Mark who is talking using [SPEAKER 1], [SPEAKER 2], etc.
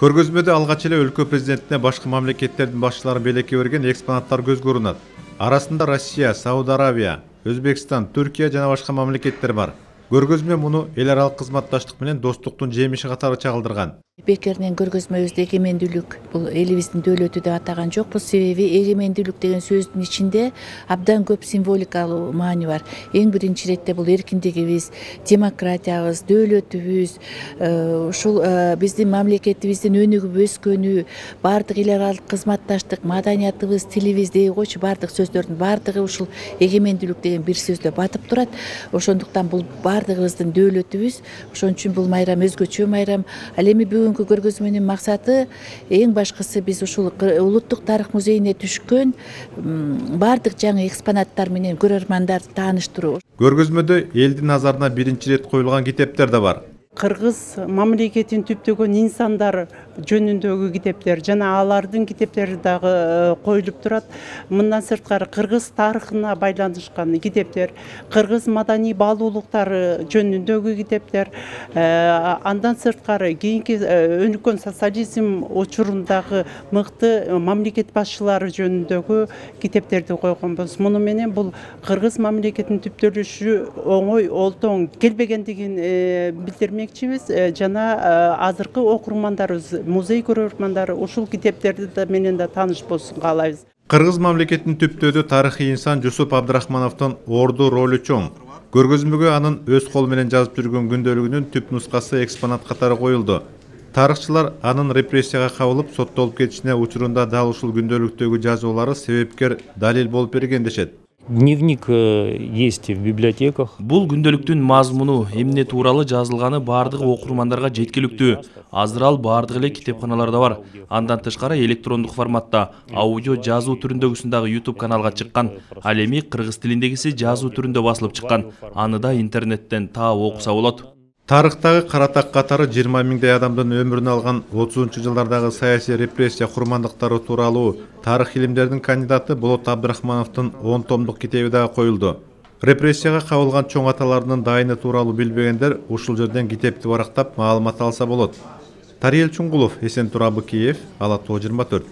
[SPEAKER 1] Көргөзмөдө алгач эле өлкө президентине башка мамлекеттердин башчылары белекке берген экспонаттар көз көрүнөт. Арасында Россия, Сауд Арабия, Өзбекстан, Түркия жана башка мамлекеттер бар. Көргөзмө муну эл аралык кызматташтык менен достуктун жемиши катары чагылдырган.
[SPEAKER 2] Бекеринен көргөзмөбүздө эгемендүүлүк бул элибиздин дөөлөтү деп атаган жокпуз. Себеби эгемендүүлүк деген сөздүн ичинде абдан көп символикалуу маани бар. Эң биринчи иретте бул эркиндигибиз, демократиябыз, дөөлөтүбүз, ушул биздин мамлекетибиздин өнүгүп өскөнү, баардык эл аралык кызматташтык, маданиятыбыз, тилибиз дей койчу баардык сөздөрдүн баардыгы ушул эгемендүүлүк деген бир сөздө батып турат. Ошондуктан бул баардыгыбыздын дөөлөтүбүз. Ошон үчүн бул майрам өзгөчө майрам. Ал эми бүгүнкү көргөзмөнүн максаты эң башкысы биз ушул улуттук тарых музейине түшкөн баардык жаңы экспонаттар менен көрөрмандарды тааныштыруу.
[SPEAKER 1] Көргөзмөдө элдин назарына биринчи ирет коюлган китептер да бар.
[SPEAKER 3] Кыргыз мамлекетин түптөгөн инсандар жөнүндөгү китептер жана алардын китептери дагы коюлуп турат. Мындан сырткары кыргыз тарыхына байланышкан китептер, кыргыз маданий баалуулуктары жөнүндөгү китептер, андан сырткары кийинки өнүккөн социализм учурундагы мыкты мамлекет башчылары жөнүндөгү китептерди койгонбуз. Муну менен бул кыргыз мамлекетинин түптөлүшү оңой олтоң келбегендигин билдирмекчибиз. Жана азыркы окурмандарыбыз, музей көрөрмандары ушул китептерди менен да тааныш болсун каалайбыз.
[SPEAKER 1] Кыргыз мамлекетинин түптөөдө тарыхый инсан Жусуп Абдрахмановдун орду ролу чоң. Көргөзмөгө анын өз кол менен жазып жүргөн күндөлүгүнүн түп нускасы экспонат катары коюлду. Тарыхчылар анын репрессияга кабылып соттолуп кетишине учурунда дал ушул күндөлүктөгү жазуулары себепкер далил болуп берген дешет.
[SPEAKER 4] Дневник есть в библиотеках.
[SPEAKER 5] Бул күндөлүктүн мазмуну, эмне тууралуу жазылганы баардык окурмандарга жеткиликтүү. Азыр ал баардык эле китепканаларда бар. Андан тышкары электрондук форматта, аудио жазуу түрүндөгүсүн дагы YouTube каналга чыккан. Ал эми кыргыз тилиндегиси жазуу түрүндө басылып чыккан. Аны да интернеттен таап окуса болот.
[SPEAKER 1] Тарыхтагы каратак катары 20 миңдей адамдын өмүрүн алган 30-жылдардагы саясий репрессия курмандыктары тууралуу тарых илимдеринин кандидаты Болот Абдрахмановдун 10 томдук китеби дагы коюлду. Репрессияга кабылган чоң аталардын дайыны тууралуу билбегендер ушул жерден китепти барактап маалымат алса болот. Тариел Чуңгулов, Эсен Турабы, Киев, Ала Тоо 24.